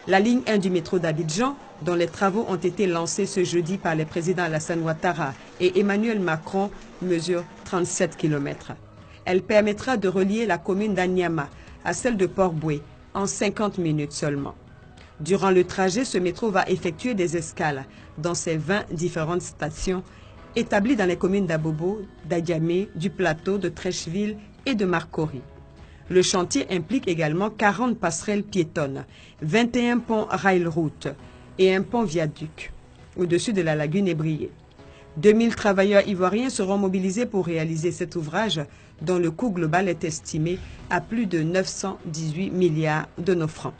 La ligne 1 du métro d'Abidjan, dont les travaux ont été lancés ce jeudi par les présidents Alassane Ouattara et Emmanuel Macron, mesure 37 km. Elle permettra de relier la commune d'Anyama à celle de Port-Boué en 50 minutes seulement. Durant le trajet, ce métro va effectuer des escales dans ses 20 différentes stations établies dans les communes d'Abobo, d'Adiamé, du Plateau, de Trècheville et de Marcory. Le chantier implique également 40 passerelles piétonnes, 21 ponts rail-route et un pont viaduc au-dessus de la lagune ébriée. 2000 travailleurs ivoiriens seront mobilisés pour réaliser cet ouvrage dont le coût global est estimé à plus de 918 milliards de nos francs,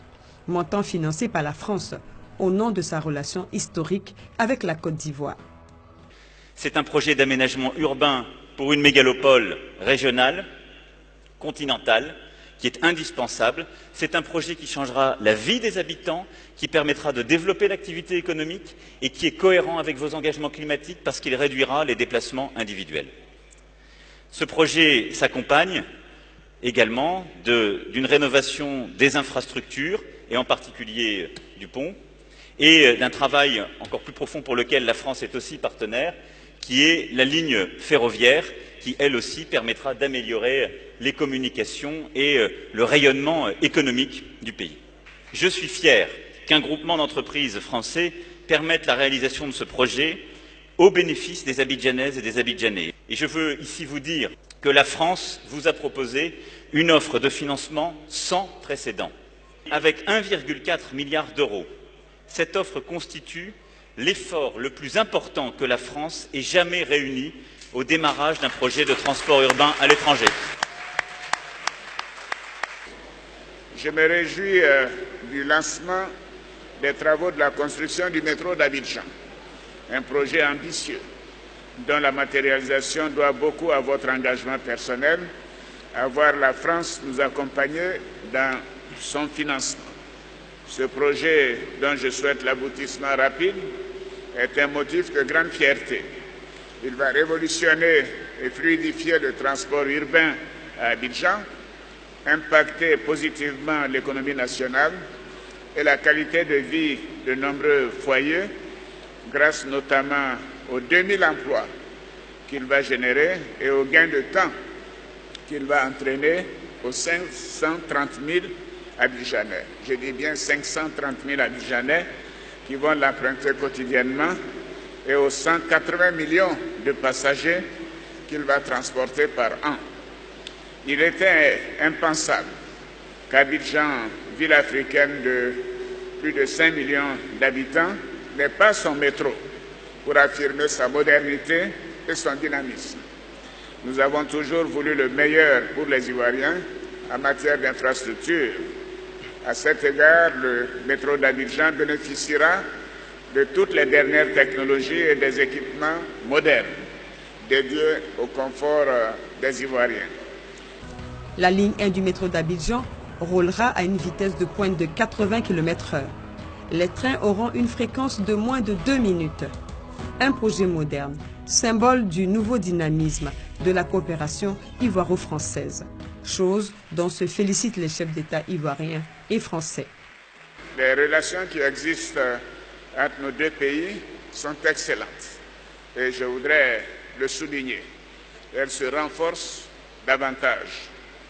montant financé par la France au nom de sa relation historique avec la Côte d'Ivoire. C'est un projet d'aménagement urbain pour une mégalopole régionale, continentale, qui est indispensable. C'est un projet qui changera la vie des habitants, qui permettra de développer l'activité économique et qui est cohérent avec vos engagements climatiques parce qu'il réduira les déplacements individuels. Ce projet s'accompagne également d'une rénovation des infrastructures et en particulier du pont et d'un travail encore plus profond pour lequel la France est aussi partenaire, qui est la ligne ferroviaire qui, elle aussi, permettra d'améliorer les communications et le rayonnement économique du pays. Je suis fier qu'un groupement d'entreprises français permette la réalisation de ce projet au bénéfice des Abidjanaises et des Abidjanais. Et je veux ici vous dire que la France vous a proposé une offre de financement sans précédent. Avec 1,4 milliard d'euros, cette offre constitue l'effort le plus important que la France ait jamais réuni au démarrage d'un projet de transport urbain à l'étranger. Je me réjouis du lancement des travaux de la construction du métro d'Abidjan, un projet ambitieux dont la matérialisation doit beaucoup à votre engagement personnel, à voir la France nous accompagner dans son financement. Ce projet, dont je souhaite l'aboutissement rapide, est un motif de grande fierté. Il va révolutionner et fluidifier le transport urbain à Abidjan, impacter positivement l'économie nationale et la qualité de vie de nombreux foyers, grâce notamment aux 2000 emplois qu'il va générer et aux gains de temps qu'il va entraîner aux 530 000 Abidjanais. Je dis bien 530 000 Abidjanais qui vont l'emprunter quotidiennement et aux 180 millions de passagers qu'il va transporter par an. Il était impensable qu'Abidjan, ville africaine de plus de 5 millions d'habitants, n'ait pas son métro pour affirmer sa modernité et son dynamisme. Nous avons toujours voulu le meilleur pour les Ivoiriens en matière d'infrastructure. À cet égard, le métro d'Abidjan bénéficiera de toutes les dernières technologies et des équipements modernes dédiés au confort des Ivoiriens. La ligne 1 du métro d'Abidjan roulera à une vitesse de pointe de 80 km/h. Les trains auront une fréquence de moins de 2 minutes. Un projet moderne, symbole du nouveau dynamisme de la coopération ivoiro-française, chose dont se félicitent les chefs d'État ivoiriens et français. Les relations qui existent entre nos deux pays sont excellentes et je voudrais le souligner. Elles se renforcent davantage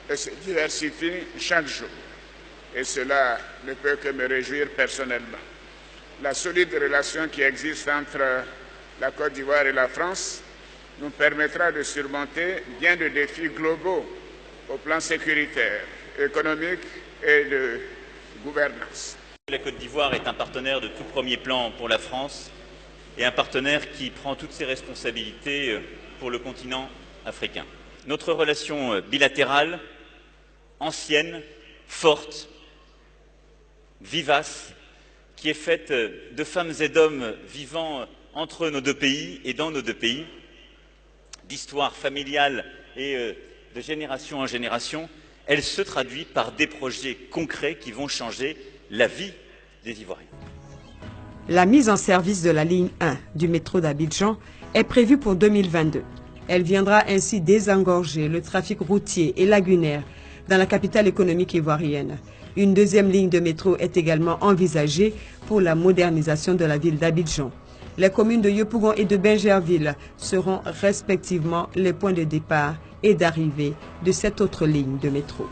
et se diversifient chaque jour. Et cela ne peut que me réjouir personnellement. La solide relation qui existe entre la Côte d'Ivoire et la France nous permettra de surmonter bien de défis globaux au plan sécuritaire, économique et de gouvernance. La Côte d'Ivoire est un partenaire de tout premier plan pour la France et un partenaire qui prend toutes ses responsabilités pour le continent africain. Notre relation bilatérale, ancienne, forte, vivace, qui est faite de femmes et d'hommes vivant entre nos deux pays et dans nos deux pays, d'histoire familiale et de génération en génération, elle se traduit par des projets concrets qui vont changer la vie des Ivoiriens. La mise en service de la ligne 1 du métro d'Abidjan est prévue pour 2022. Elle viendra ainsi désengorger le trafic routier et lagunaire dans la capitale économique ivoirienne, Une deuxième ligne de métro est également envisagée pour la modernisation de la ville d'Abidjan. Les communes de Yopougon et de Bingerville seront respectivement les points de départ et d'arrivée de cette autre ligne de métro.